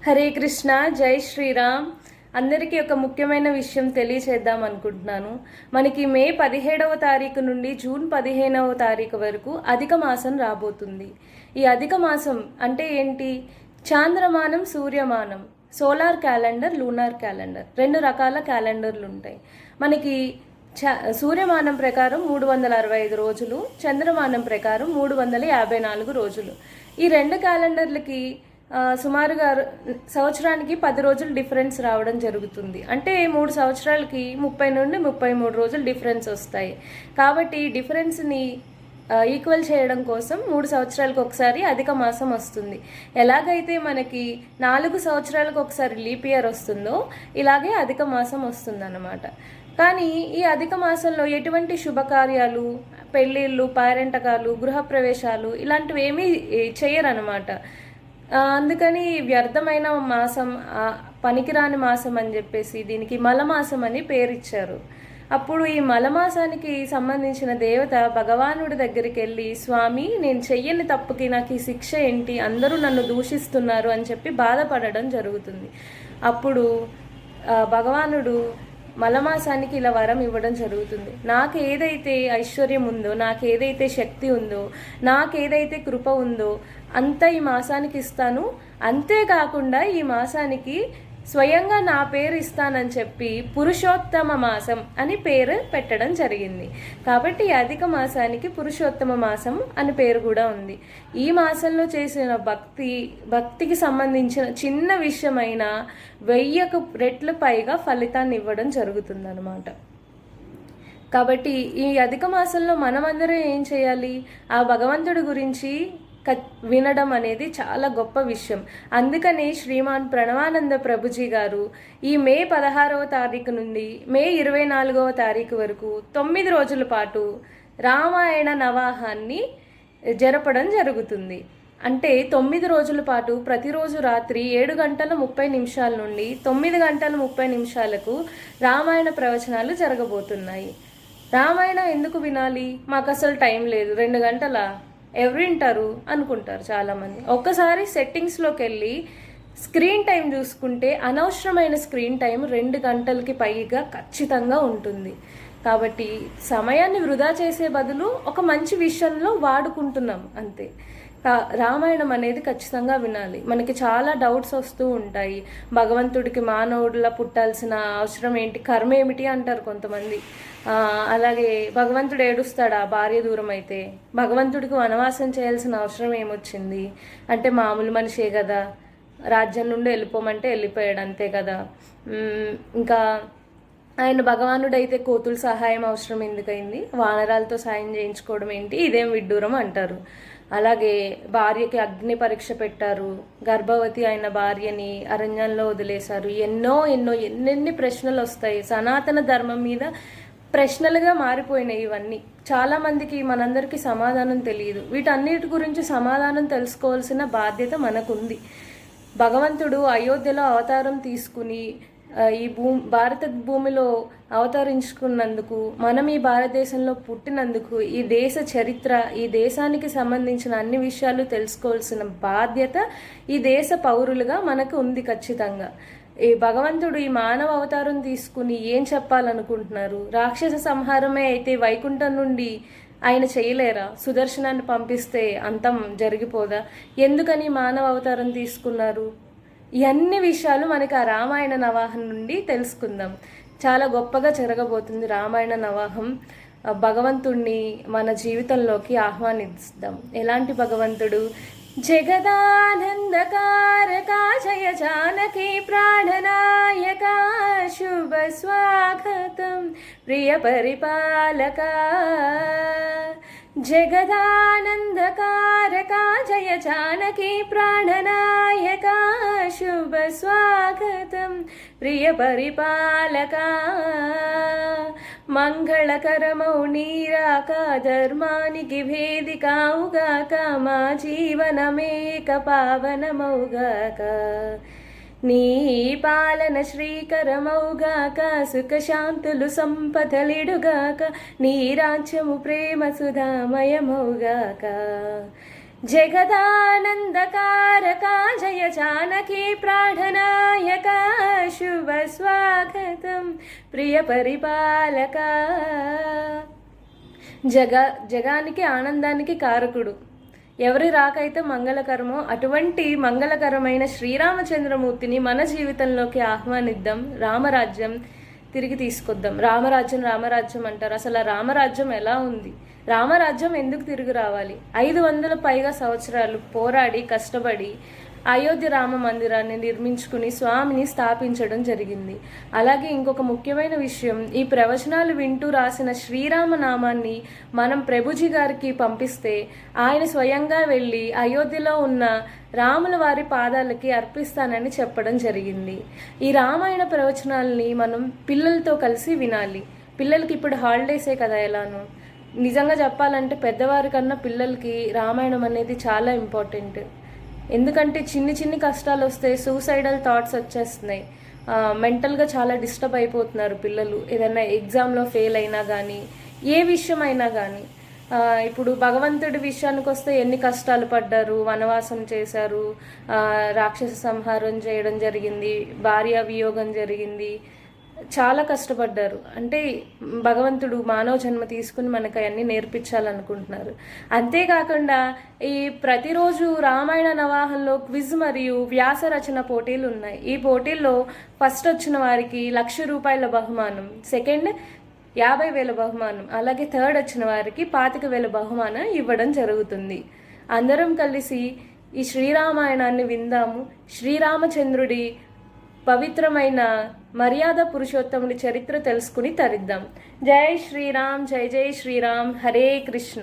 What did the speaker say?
హరే కృష్ణ, జై శ్రీరామ్. అందరికీ ఒక ముఖ్యమైన విషయం తెలియచేద్దాం అనుకుంటున్నాను. మనకి మే 17వ తారీఖు నుండి జూన్ 15వ తారీఖు వరకు అధిక మాసం రాబోతుంది. ఈ అధిక మాసం అంటే ఏంటి? చాంద్రమానం, సూర్యమానం, సోలార్ క్యాలెండర్, లూనార్ క్యాలెండర్, రెండు రకాల క్యాలెండర్లు ఉంటాయి. మనకి సూర్యమానం ప్రకారం 365 రోజులు, చంద్రమానం ప్రకారం 354 రోజులు. ఈ రెండు క్యాలెండర్లకి సుమారుగా సంవత్సరానికి 10 రోజులు డిఫరెన్స్ రావడం జరుగుతుంది. అంటే 3 సంవత్సరాలకి 30 నుండి 33 రోజులు డిఫరెన్స్ వస్తాయి. కాబట్టి డిఫరెన్స్ని ఈక్వల్ చేయడం కోసం 3 సంవత్సరాలకు ఒకసారి అధిక మాసం వస్తుంది. ఎలాగైతే మనకి 4 సంవత్సరాలకు ఒకసారి లీప్ ఇయర్ వస్తుందో ఇలాగే అధిక మాసం వస్తుందన్నమాట. కానీ ఈ అధిక మాసంలో ఎటువంటి శుభకార్యాలు, పెళ్ళిళ్ళు, పేరెంటకాలు, గృహప్రవేశాలు ఇలాంటివి ఏమీ చేయరన్నమాట. అందుకని వ్యర్థమైన మాసం, పనికిరాని మాసం అని చెప్పేసి దీనికి మలమాసం అని పేరిచ్చారు. అప్పుడు ఈ మలమాసానికి సంబంధించిన దేవత భగవానుడి దగ్గరికి వెళ్ళి, స్వామి, నేను చెయ్యని తప్పుకి నాకు ఈ శిక్ష ఏంటి, అందరూ నన్ను దూషిస్తున్నారు అని చెప్పి బాధపడడం జరుగుతుంది. అప్పుడు భగవానుడు మలమాసానికి ఇలా వరం ఇవ్వడం జరుగుతుంది. నాకు ఏదైతే ఐశ్వర్యం ఉందో, నాకు ఏదైతే శక్తి ఉందో, నాకేదైతే కృప ఉందో అంతా ఈ మాసానికి ఇస్తాను. అంతేకాకుండా ఈ మాసానికి స్వయంగా నా పేరు ఇస్తానని చెప్పి పురుషోత్తమ మాసం అని పేరు పెట్టడం జరిగింది. కాబట్టి ఈ అధిక మాసానికి పురుషోత్తమ మాసం అని పేరు కూడా ఉంది. ఈ మాసంలో చేసిన భక్తికి సంబంధించిన చిన్న విషయమైన 1000 రెట్లు పైగా ఫలితాన్ని ఇవ్వడం జరుగుతుందన్నమాట. కాబట్టి ఈ అధిక మాసంలో మనమందరం ఏం చేయాలి? ఆ భగవంతుడి గురించి వినడం అనేది చాలా గొప్ప విషయం. అందుకనే శ్రీమాన్ ప్రణవానంద ప్రభుజీ గారు ఈ మే 16వ తారీఖు నుండి మే 24వ తారీఖు వరకు 9 రోజుల పాటు రామాయణ నవాహాన్ని జరపడం జరుగుతుంది. అంటే 9 రోజుల పాటు ప్రతిరోజు రాత్రి 7 గంటల 30 నిమిషాల నుండి 9 గంటల 30 నిమిషాలకు రామాయణ ప్రవచనాలు జరగబోతున్నాయి. రామాయణం ఎందుకు వినాలి? మాకు అసలు టైం లేదు, 2 గంటల ఎవరు వింటారు అనుకుంటారు చాలామంది. ఒక్కసారి సెట్టింగ్స్లోకి వెళ్ళి స్క్రీన్ టైం చూసుకుంటే అనవసరమైన స్క్రీన్ టైం 2 గంటలకి పైగా ఖచ్చితంగా ఉంటుంది. కాబట్టి సమయాన్ని వృధా చేసే బదులు ఒక మంచి విషయంలో వాడుకుంటున్నాం అంతే. రామాయణం అనేది ఖచ్చితంగా వినాలి. మనకి చాలా డౌట్స్ వస్తూ ఉంటాయి. భగవంతుడికి మానవుడిలా పుట్టాల్సిన అవసరం ఏంటి, కర్మ ఏమిటి అంటారు కొంతమంది. అలాగే భగవంతుడు ఏడుస్తాడా భార్య దూరం అయితే? భగవంతుడికి వనవాసం చేయాల్సిన అవసరం ఏమొచ్చింది? అంటే మామూలు మనిషే కదా, రాజ్యం నుండి వెళ్ళిపోమంటే వెళ్ళిపోయాడు అంతే కదా. ఇంకా ఆయన భగవానుడైతే కోతుల సహాయం అవసరం ఎందుకైంది? వానరాలతో సాయం చేయించుకోవడం ఏంటి? ఇదేం విడ్డూరం అంటారు. అలాగే భార్యకి అగ్ని పరీక్ష పెట్టారు, గర్భవతి అయిన భార్యని అరణ్యంలో వదిలేశారు. ఎన్నెన్ని ప్రశ్నలు వస్తాయి. సనాతన ధర్మం మీద ప్రశ్నలుగా మారిపోయినాయి ఇవన్నీ. చాలామందికి, మనందరికీ సమాధానం తెలియదు. వీటన్నిటి గురించి సమాధానం తెలుసుకోవాల్సిన బాధ్యత మనకుంది. భగవంతుడు అయోధ్యలో అవతారం తీసుకుని ఈ భారత భూమిలో అవతరించుకున్నందుకు, మనం ఈ భారతదేశంలో పుట్టినందుకు, ఈ దేశ చరిత్ర, ఈ దేశానికి సంబంధించిన అన్ని విషయాలు తెలుసుకోవాల్సిన బాధ్యత ఈ దేశ పౌరులుగా మనకు ఉంది ఖచ్చితంగా. ఈ భగవంతుడు ఈ మానవ అవతారం తీసుకుని ఏం చెప్పాలనుకుంటున్నారు? రాక్షస సంహారమే అయితే వైకుంఠం నుండి ఆయన చేయలేరా? సుదర్శనాన్ని పంపిస్తే అంతం జరిగిపోదా? ఎందుకని మానవ అవతారం తీసుకున్నారు? ఇవన్నీ విషయాలు మనకి ఆ రామాయణ నవాహం నుండి తెలుసుకుందాం. చాలా గొప్పగా జరగబోతుంది రామాయణ నవాహం. భగవంతుణ్ణి మన జీవితంలోకి ఆహ్వానిద్దాం. ఎలాంటి భగవంతుడు? జగదానందకారక జయ జానకి ప్రాణనాయక శుభ స్వాగతం ప్రియ పరిపాలక. జగదానందకారక జయ జానకి ప్రాణనాయక శుభ స్వాగతం ప్రియ పరిపాలక. మంగళకరమౌ నీరాక ధర్మానికి వేదికావుగాక, మా జీవనమేక పావనమౌగాక. నీ పాలన శ్రీకరమౌగాక, సుఖశాంతులు సంపదలిడుగాక, నీ రాజ్యము ప్రేమ సుధామయమౌగాక. జగదానందకారకా జయ జానకీ ప్రాణనాయక శుభ స్వాగతం ప్రియ పరిపాలక. జగానికి ఆనందానికి కారకుడు, ఎవరి రాకైతే మంగళకరమో అటువంటి మంగళకరమైన శ్రీరామచంద్రమూర్తిని మన జీవితంలోకి ఆహ్వానిద్దాం. రామరాజ్యం తిరిగి తీసుకొద్దాం. రామరాజ్యం అంటారు. అసలు రామరాజ్యం ఎలా ఉంది? రామరాజ్యం ఎందుకు తిరిగి రావాలి? 500 పైగా సంవత్సరాలు పోరాడి కష్టపడి అయోధ్య రామ మందిరాన్ని నిర్మించుకుని స్వామిని స్థాపించడం జరిగింది. అలాగే ఇంకొక ముఖ్యమైన విషయం, ఈ ప్రవచనాలు వింటూ రాసిన శ్రీరామ నామాన్ని మనం ప్రభుజీ గారికి పంపిస్తే ఆయన స్వయంగా వెళ్ళి అయోధ్యలో ఉన్న రాముల వారి పాదాలకి అర్పిస్తానని చెప్పడం జరిగింది. ఈ రామాయణ ప్రవచనాలని మనం పిల్లలతో కలిసి వినాలి. పిల్లలకి ఇప్పుడు హాలిడేసే కదా ఎలానో. నిజంగా చెప్పాలంటే పెద్దవారి కన్నా పిల్లలకి రామాయణం అనేది చాలా ఇంపార్టెంట్. ఎందుకంటే చిన్ని కష్టాలు వస్తే సూసైడల్ థాట్స్ వచ్చేస్తున్నాయి. మెంటల్గా చాలా డిస్టర్బ్ అయిపోతున్నారు పిల్లలు. ఏదైనా ఎగ్జామ్లో ఫెయిల్ అయినా కానీ, ఏ విషయం అయినా కానీ. ఇప్పుడు భగవంతుడి విషయానికి వస్తే ఎన్ని కష్టాలు పడ్డారు, వనవాసం చేశారు, రాక్షస సంహారం చేయడం జరిగింది, భార్య వియోగం జరిగింది, చాలా కష్టపడ్డారు. అంటే భగవంతుడు మానవ జన్మ తీసుకుని మనకు అవన్నీ నేర్పించాలనుకుంటున్నారు. అంతేకాకుండా ఈ ప్రతిరోజు రామాయణ నవాహంలో క్విజ్ మరియు వ్యాస రచన పోటీలు ఉన్నాయి. ఈ పోటీల్లో ఫస్ట్ వచ్చిన వారికి ₹1,00,000 బహుమానం, సెకండ్ 50,000 బహుమానం, అలాగే థర్డ్ వచ్చిన వారికి 25,000 బహుమానం ఇవ్వడం జరుగుతుంది. అందరం కలిసి ఈ శ్రీరామాయణాన్ని విందాము. శ్రీరామచంద్రుడి పవిత్రమైన మర్యాద పురుషోత్తముడి చరిత్ర తెలుసుకుని తరిద్దాం. జై శ్రీరామ్, జై జై శ్రీరామ్. హరే కృష్ణ.